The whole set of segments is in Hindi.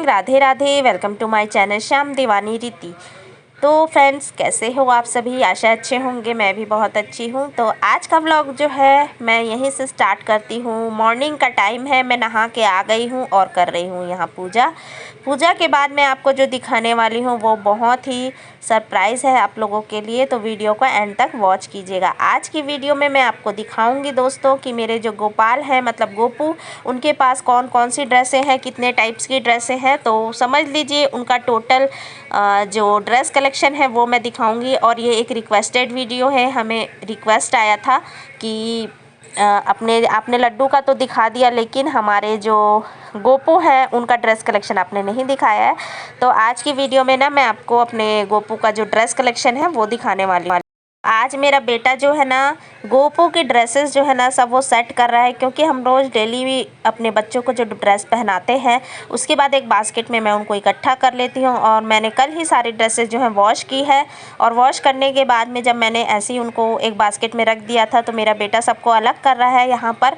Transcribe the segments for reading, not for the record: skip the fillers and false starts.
Radhe Radhe. Welcome to my channel Shyam देवानी रीति। तो फ्रेंड्स, कैसे हो आप सभी? आशा अच्छे होंगे। मैं भी बहुत अच्छी हूँ। तो आज का व्लॉग जो है मैं यहीं से स्टार्ट करती हूँ। मॉर्निंग का टाइम है, मैं नहा के आ गई हूँ और कर रही हूँ यहाँ पूजा के बाद मैं आपको जो दिखाने वाली हूँ वो बहुत ही सरप्राइज़ है आप लोगों के लिए। तो वीडियो को एंड तक वॉच कीजिएगा। आज की वीडियो में मैं आपको दिखाऊंगी दोस्तों कि मेरे जो गोपाल हैं, मतलब गोपू, उनके पास कौन कौन सी ड्रेसें हैं, कितने टाइप्स की ड्रेसें हैं। तो समझ लीजिए उनका टोटल जो ड्रेस कलेक्शन है वो मैं दिखाऊंगी। और ये एक रिक्वेस्टेड वीडियो है, हमें रिक्वेस्ट आया था कि आपने लड्डू का तो दिखा दिया, लेकिन हमारे जो गोपू हैं उनका ड्रेस कलेक्शन आपने नहीं दिखाया है। तो आज की वीडियो में ना मैं आपको अपने गोपू का जो ड्रेस कलेक्शन है वो दिखाने वाली हूँ। आज मेरा बेटा जो है ना गोपू की ड्रेसेस जो है ना सब वो सेट कर रहा है, क्योंकि हम रोज़ डेली भी अपने बच्चों को जो ड्रेस पहनाते हैं उसके बाद एक बास्केट में मैं उनको इकट्ठा कर लेती हूँ। और मैंने कल ही सारी ड्रेसेस जो है वॉश की है, और वॉश करने के बाद में जब मैंने ऐसे ही उनको एक बास्केट में रख दिया था तो मेरा बेटा सबको अलग कर रहा है। यहाँ पर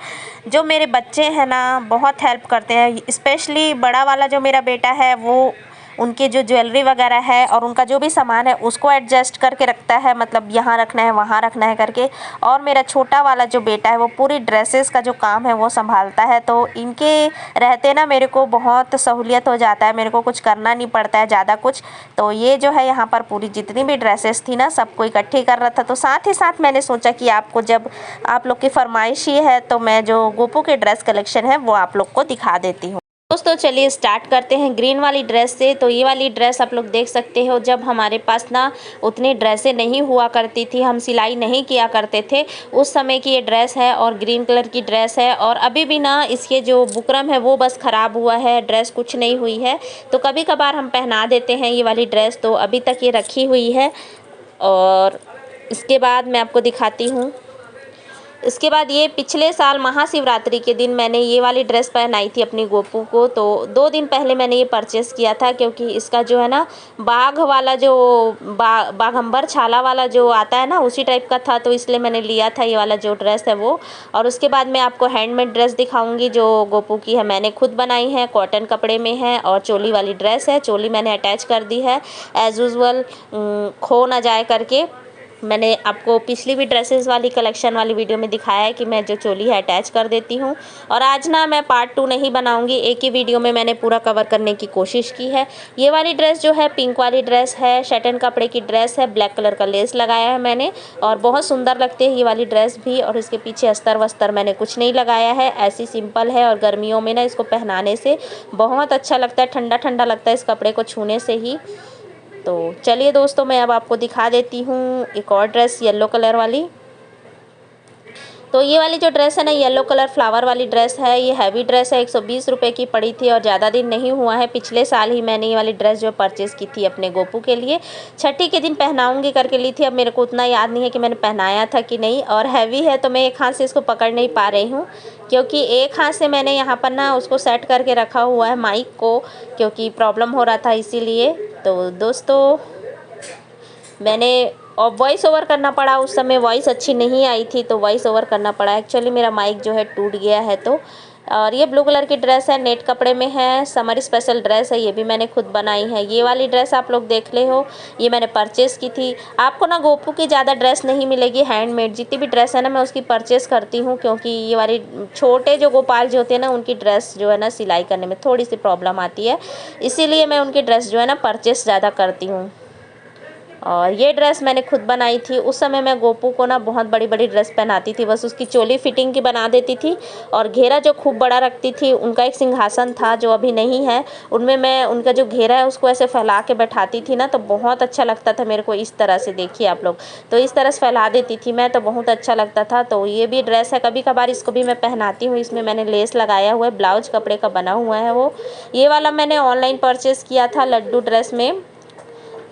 जो मेरे बच्चे हैं ना बहुत हेल्प करते हैं, स्पेशली बड़ा वाला जो मेरा बेटा है वो उनके जो ज्वेलरी वगैरह है और उनका जो भी सामान है उसको एडजस्ट करके रखता है, मतलब यहाँ रखना है वहाँ रखना है करके। और मेरा छोटा वाला जो बेटा है वो पूरी ड्रेसेस का जो काम है वो संभालता है। तो इनके रहते ना मेरे को बहुत सहूलियत हो जाता है, मेरे को कुछ करना नहीं पड़ता है ज़्यादा कुछ। तो ये जो है यहाँ पर पूरी जितनी भी ड्रेसेस थी ना सबको इकट्ठी कर रहा था। तो साथ ही साथ मैंने सोचा कि आपको, जब आप लोग की फरमाइश ही है, तो मैं जो गोपू के ड्रेस कलेक्शन है वो आप लोग को दिखा देती हूँ। दोस्तों चलिए स्टार्ट करते हैं ग्रीन वाली ड्रेस से। तो ये वाली ड्रेस आप लोग देख सकते हो, जब हमारे पास ना उतनी ड्रेसें नहीं हुआ करती थी, हम सिलाई नहीं किया करते थे, उस समय की ये ड्रेस है और ग्रीन कलर की ड्रेस है। और अभी भी ना इसके जो बुकरम है वो बस ख़राब हुआ है, ड्रेस कुछ नहीं हुई है। तो कभी कभार हम पहना देते हैं ये वाली ड्रेस, तो अभी तक ये रखी हुई है। और इसके बाद मैं आपको दिखाती हूँ। इसके बाद ये पिछले साल महाशिवरात्रि के दिन मैंने ये वाली ड्रेस पहनाई थी अपनी गोपू को। तो 2 दिन पहले मैंने ये परचेस किया था, क्योंकि इसका जो है ना बाघ वाला जो बाघंबर छाला वाला जो आता है ना उसी टाइप का था, तो इसलिए मैंने लिया था ये वाला जो ड्रेस है वो। और उसके बाद मैं आपको हैंडमेड ड्रेस दिखाऊंगी जो गोपू की है, मैंने खुद बनाई है, कॉटन कपड़े में है। और चोली वाली ड्रेस है, चोली मैंने अटैच कर दी है एज़ यूजुअल, खो ना जाए करके। मैंने आपको पिछली भी ड्रेसेस वाली कलेक्शन वाली वीडियो में दिखाया है कि मैं जो चोली है अटैच कर देती हूँ। और आज ना मैं पार्ट 2 नहीं बनाऊंगी, एक ही वीडियो में मैंने पूरा कवर करने की कोशिश की है। ये वाली ड्रेस जो है पिंक वाली ड्रेस है, शैटन कपड़े की ड्रेस है, ब्लैक कलर का लेस लगाया है मैंने, और बहुत सुंदर लगती है ये वाली ड्रेस भी। और इसके पीछे अस्तर वस्तर मैंने कुछ नहीं लगाया है, ऐसी सिंपल है। और गर्मियों में ना इसको पहनाने से बहुत अच्छा लगता है, ठंडा ठंडा लगता है इस कपड़े को छूने से ही। तो चलिए दोस्तों मैं अब आपको दिखा देती हूँ एक और ड्रेस येलो कलर वाली। तो ये वाली जो ड्रेस है ना येलो कलर फ्लावर वाली ड्रेस है, ये हैवी ड्रेस है, 120 रुपये की पड़ी थी और ज़्यादा दिन नहीं हुआ है। पिछले साल ही मैंने ये वाली ड्रेस जो परचेज़ की थी अपने गोपू के लिए, छठी के दिन पहनाऊंगी करके ली थी। अब मेरे को उतना याद नहीं है कि मैंने पहनाया था कि नहीं। और हैवी है तो मैं एक हाथ से इसको पकड़ नहीं पा रही हूँ, क्योंकि एक हाथ से मैंने यहाँ पर ना उसको सेट करके रखा हुआ है माइक को, क्योंकि प्रॉब्लम हो रहा था इसीलिए। तो दोस्तों मैंने और वॉइस ओवर करना पड़ा, उस समय वॉइस अच्छी नहीं आई थी तो वॉइस ओवर करना पड़ा। एक्चुअली मेरा माइक जो है टूट गया है। तो और ये ब्लू कलर की ड्रेस है, नेट कपड़े में है, समर स्पेशल ड्रेस है, ये भी मैंने खुद बनाई है। ये वाली ड्रेस आप लोग देख ले हो, ये मैंने परचेस की थी। आपको ना गोपू की ज़्यादा ड्रेस नहीं मिलेगी हैंडमेड, जितनी भी ड्रेस है ना मैं उसकी परचेस करती हूँ, क्योंकि ये वाली छोटे जो गोपाल जो होते हैं ना उनकी ड्रेस जो है ना सिलाई करने में थोड़ी सी प्रॉब्लम आती है, इसीलिए मैं उनकी ड्रेस जो है ना परचेस ज़्यादा करती हूँ। और ये ड्रेस मैंने खुद बनाई थी। उस समय मैं गोपू को ना बहुत बड़ी बड़ी ड्रेस पहनाती थी, बस उसकी चोली फिटिंग की बना देती थी और घेरा जो खूब बड़ा रखती थी। उनका एक सिंहासन था जो अभी नहीं है, उनमें मैं उनका जो घेरा है उसको ऐसे फैला के बैठाती थी ना, तो बहुत अच्छा लगता था मेरे को। इस तरह से देखिए आप लोग, तो इस तरह से फैला देती थी मैं, तो बहुत अच्छा लगता था। तो ये भी ड्रेस है, कभी कभार इसको भी मैं पहनाती हूँ। इसमें मैंने लेस लगाया हुआ है, ब्लाउज कपड़े का बना हुआ है वो। ये वाला मैंने ऑनलाइन परचेज़ किया था लड्डू ड्रेस में,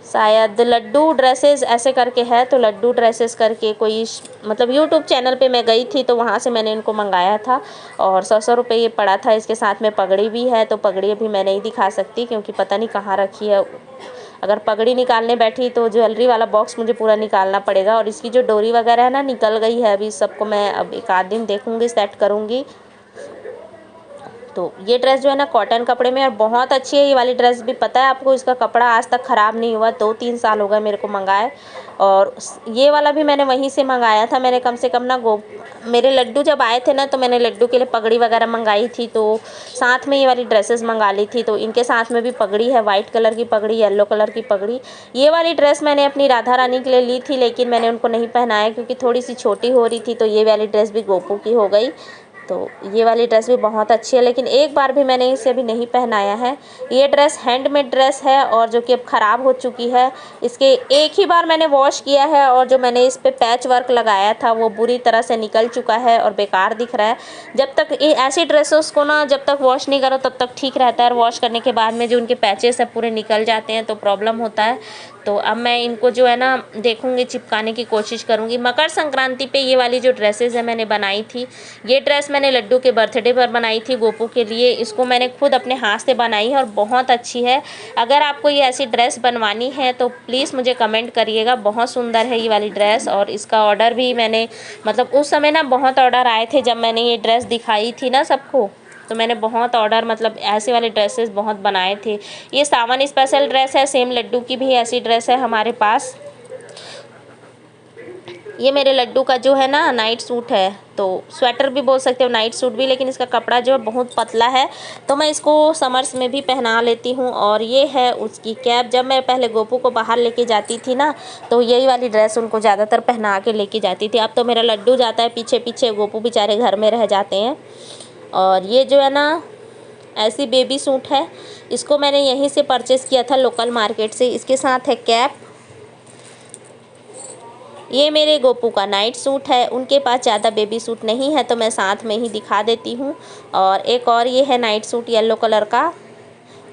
शायद लड्डू ड्रेसेस ऐसे करके है। तो लड्डू ड्रेसेस करके कोई मतलब यूट्यूब चैनल पे मैं गई थी, तो वहाँ से मैंने इनको मंगाया था और 100 रुपये ये पड़ा था। इसके साथ में पगड़ी भी है, तो पगड़ी अभी मैं नहीं दिखा सकती क्योंकि पता नहीं कहाँ रखी है। अगर पगड़ी निकालने बैठी तो ज्वेलरी वाला बॉक्स मुझे पूरा निकालना पड़ेगा। और इसकी जो डोरी वगैरह है ना निकल गई है, अभी सबको मैं अब एक आध दिन देखूँगी, सेट करूँगी। तो ये ड्रेस जो है ना कॉटन कपड़े में और बहुत अच्छी है ये वाली ड्रेस भी। पता है आपको, इसका कपड़ा आज तक ख़राब नहीं हुआ, 2-3 साल हो गए मेरे को मंगाए। और ये वाला भी मैंने वहीं से मंगाया था। मैंने कम से कम ना मेरे लड्डू जब आए थे ना, तो मैंने लड्डू के लिए पगड़ी वगैरह मंगाई थी, तो साथ में ये वाली ड्रेसेस मंगा ली थी। तो इनके साथ में भी पगड़ी है, वाइट कलर की पगड़ी, येलो कलर की पगड़ी। ये वाली ड्रेस मैंने अपनी राधा रानी के लिए ली थी, लेकिन मैंने उनको नहीं पहनाया क्योंकि थोड़ी सी छोटी हो रही थी। तो ये वाली ड्रेस भी गोपू की हो गई। तो ये वाली ड्रेस भी बहुत अच्छी है, लेकिन एक बार भी मैंने इसे अभी नहीं पहनाया है। ये ड्रेस हैंडमेड ड्रेस है और जो कि अब ख़राब हो चुकी है। इसके एक ही बार मैंने वॉश किया है और जो मैंने इस पे पैच वर्क लगाया था वो बुरी तरह से निकल चुका है और बेकार दिख रहा है। जब तक ये ऐसी ड्रेसेस को ना जब तक वॉश नहीं करो तब तक ठीक रहता है, और वॉश करने के बाद में जो उनके पैचेस है पूरे निकल जाते हैं तो प्रॉब्लम होता है। तो अब मैं इनको जो है ना देखूँगी, चिपकाने की कोशिश करूँगी। मकर संक्रांति पे ये वाली जो ड्रेसेस है मैंने बनाई थी। ये ड्रेस मैंने लड्डू के बर्थडे पर बनाई थी गोपू के लिए। इसको मैंने खुद अपने हाथ से बनाई है और बहुत अच्छी है। अगर आपको ये ऐसी ड्रेस बनवानी है तो प्लीज़ मुझे कमेंट करिएगा। बहुत सुंदर है ये वाली ड्रेस। और इसका ऑर्डर भी मैंने मतलब उस समय ना बहुत ऑर्डर आए थे जब मैंने ये ड्रेस दिखाई थी ना सबको, तो मैंने बहुत ऑर्डर मतलब ऐसे वाले ड्रेसेस बहुत बनाए थे। ये सावन स्पेशल ड्रेस है, सेम लड्डू की भी ऐसी ड्रेस है हमारे पास। ये मेरे लड्डू का जो है ना नाइट सूट है, तो स्वेटर भी बोल सकते हो, नाइट सूट भी, लेकिन इसका कपड़ा जो है बहुत पतला है तो मैं इसको समर्स में भी पहना लेती हूँ। और ये है उसकी कैप। जब मैं पहले गोपू को बाहर लेके जाती थी ना तो यही वाली ड्रेस उनको ज़्यादातर पहना के लेके जाती थी। अब तो मेरा लड्डू जाता है पीछे पीछे, गोपू बेचारे घर में रह जाते हैं। और ये जो है ना ऐसी बेबी सूट है, इसको मैंने यहीं से परचेस किया था लोकल मार्केट से। इसके साथ है कैप। ये मेरे गोपू का नाइट सूट है, उनके पास ज़्यादा बेबी सूट नहीं है तो मैं साथ में ही दिखा देती हूँ। और एक और ये है नाइट सूट येलो कलर का।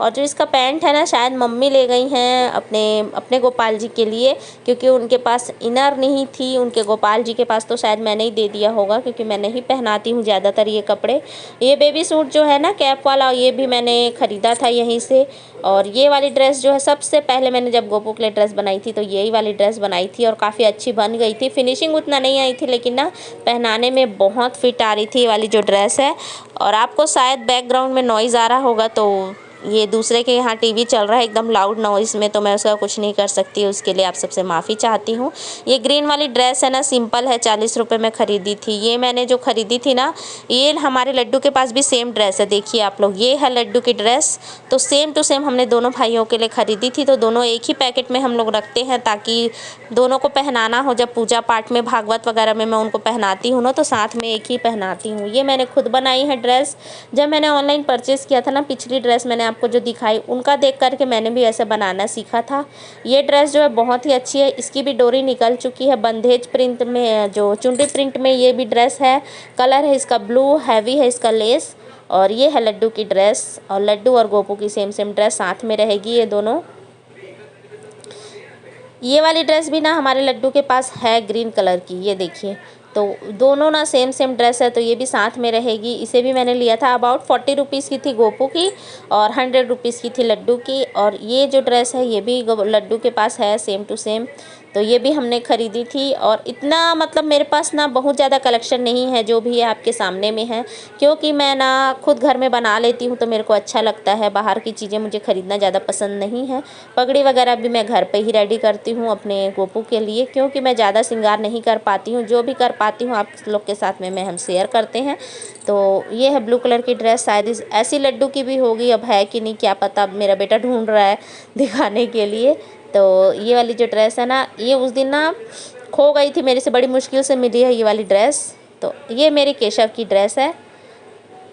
और जो इसका पैंट है ना शायद मम्मी ले गई हैं अपने गोपाल जी के लिए, क्योंकि उनके पास इनर नहीं थी उनके गोपाल जी के पास, तो शायद मैंने ही दे दिया होगा क्योंकि मैं नहीं पहनाती हूँ ज़्यादातर ये कपड़े। ये बेबी सूट जो है ना कैप वाला, ये भी मैंने ख़रीदा था यहीं से। और ये वाली ड्रेस जो है सबसे पहले मैंने जब गोपू के लिए ड्रेस बनाई थी तो यही वाली ड्रेस बनाई थी और काफ़ी अच्छी बन गई थी। फिनिशिंग उतना नहीं आई थी लेकिन ना पहनाने में बहुत फिट आ रही थी ये वाली जो ड्रेस है। और आपको शायद बैकग्राउंड में नॉइज़ आ रहा होगा, तो ये दूसरे के यहाँ टीवी चल रहा है एकदम लाउड नॉइज़ में, तो मैं उसका कुछ नहीं कर सकती, उसके लिए आप सबसे माफ़ी चाहती हूँ। ये ग्रीन वाली ड्रेस है ना सिंपल है, 40 रुपये में ख़रीदी थी। ये मैंने जो ख़रीदी थी ना, ये हमारे लड्डू के पास भी सेम ड्रेस है। देखिए आप लोग, ये है लड्डू की ड्रेस, तो सेम टू सेम हमने दोनों भाइयों के लिए ख़रीदी थी। तो दोनों एक ही पैकेट में हम लोग रखते हैं ताकि दोनों को पहनाना हो। जब पूजा पाठ में भागवत वगैरह में मैं उनको पहनाती हूँ ना तो साथ में एक ही पहनाती हूँ। ये मैंने खुद बनाई है ड्रेस। जब मैंने ऑनलाइन परचेज़ किया था ना, पिछली ड्रेस मैंने आपको जो दिखाई उनका देख करके मैंने भी ऐसे बनाना सीखा था। ये ड्रेस जो है बहुत ही अच्छी है। इसकी भी डोरी निकल चुकी है। बंदेज प्रिंट में, जो चुंडी प्रिंट में ये भी ड्रेस है। कलर है इसका ब्लू, हैवी है इसका लेस। और ये है लड्डू की ड्रेस, और लड्डू और गोपू की सेम सेम ड्रेस साथ में रहेगी ये दोनों। ये वाली ड्रेस भी ना हमारे लड्डू के पास है ग्रीन कलर की, ये देखिए। तो दोनों ना सेम सेम ड्रेस है तो ये भी साथ में रहेगी। इसे भी मैंने लिया था, अबाउट 40 रुपीज़ की थी गोपू की और 100 रुपीज़ की थी लड्डू की। और ये जो ड्रेस है ये भी लड्डू के पास है सेम टू सेम, तो ये भी हमने ख़रीदी थी। और इतना मतलब मेरे पास ना बहुत ज़्यादा कलेक्शन नहीं है, जो भी है आपके सामने में है, क्योंकि मैं ना खुद घर में बना लेती हूँ तो मेरे को अच्छा लगता है। बाहर की चीज़ें मुझे ख़रीदना ज़्यादा पसंद नहीं है। पगड़ी वगैरह भी मैं घर पे ही रेडी करती हूँ अपने गोपू के लिए, क्योंकि मैं ज़्यादा श्रृंगार नहीं कर पाती हूँ। जो भी कर पाती हूँ आप लोग के साथ में हम शेयर करते हैं। तो ये है ब्लू कलर की ड्रेस, शायद ऐसी लड्डू की भी होगी, अब है कि नहीं क्या पता। अब मेरा बेटा ढूंढ रहा है दिखाने के लिए। तो ये वाली जो ड्रेस है ना, ये उस दिन ना खो गई थी, मेरे से बड़ी मुश्किल से मिली है ये वाली ड्रेस। तो ये मेरे केशव की ड्रेस है।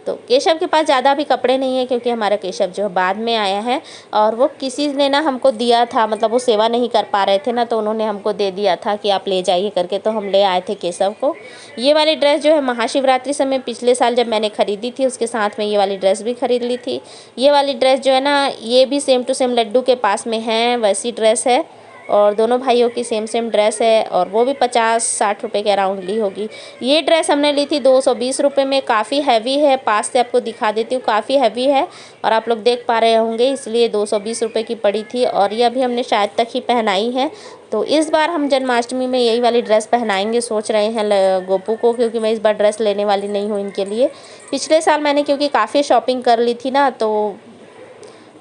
तो केशव के पास ज़्यादा भी कपड़े नहीं है क्योंकि हमारा केशव जो है बाद में आया है, और वो किसी ने ना हमको दिया था, मतलब वो सेवा नहीं कर पा रहे थे ना, तो उन्होंने हमको दे दिया था कि आप ले जाइए करके, तो हम ले आए थे केशव को। ये वाली ड्रेस जो है महाशिवरात्रि समय पिछले साल जब मैंने ख़रीदी थी उसके साथ में ये वाली ड्रेस भी ख़रीद ली थी। ये वाली ड्रेस जो है ना, ये भी सेम टू सेम लड्डू के पास में है वैसी ड्रेस है। और दोनों भाइयों की सेम सेम ड्रेस है और वो भी 50-60 रुपये के अराउंड ली होगी। ये ड्रेस हमने ली थी 220 रुपये में। काफ़ी हैवी है, पास से आपको दिखा देती हूँ, काफ़ी हैवी है और आप लोग देख पा रहे होंगे, इसलिए 220 रुपये की पड़ी थी। और ये अभी हमने शायद तक ही पहनाई है। तो इस बार हम जन्माष्टमी में यही वाली ड्रेस पहनाएंगे सोच रहे हैं गोपू को, क्योंकि मैं इस बार ड्रेस लेने वाली नहीं हूँ इनके लिए। पिछले साल मैंने क्योंकि काफ़ी शॉपिंग कर ली थी ना, तो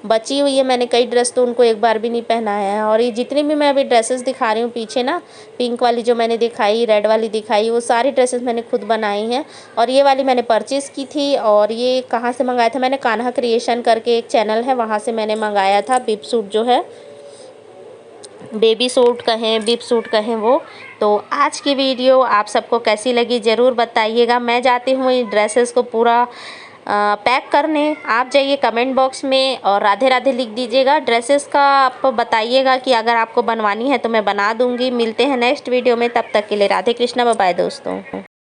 बची हुई है, मैंने कई ड्रेस तो उनको एक बार भी नहीं पहनाया है। और ये जितनी भी मैं अभी ड्रेसेस दिखा रही हूँ पीछे ना, पिंक वाली जो मैंने दिखाई, रेड वाली दिखाई, वो सारी ड्रेसेस मैंने खुद बनाई हैं। और ये वाली मैंने परचेज़ की थी। और ये कहाँ से मंगाया था मैंने, कान्हा क्रिएशन करके एक चैनल है, वहाँ से मैंने मंगाया था। बिप सूट जो है, बेबी सूट कहें, बिप सूट कहें वो। तो आज की वीडियो आप सबको कैसी लगी ज़रूर बताइएगा। मैं जाती हूँ ये ड्रेसेस को पूरा पैक करने। आप जाइए कमेंट बॉक्स में और राधे राधे लिख दीजिएगा। ड्रेसेस का आप बताइएगा कि अगर आपको बनवानी है तो मैं बना दूँगी। मिलते हैं नेक्स्ट वीडियो में, तब तक के लिए राधे कृष्णा, बाय बाय दोस्तों।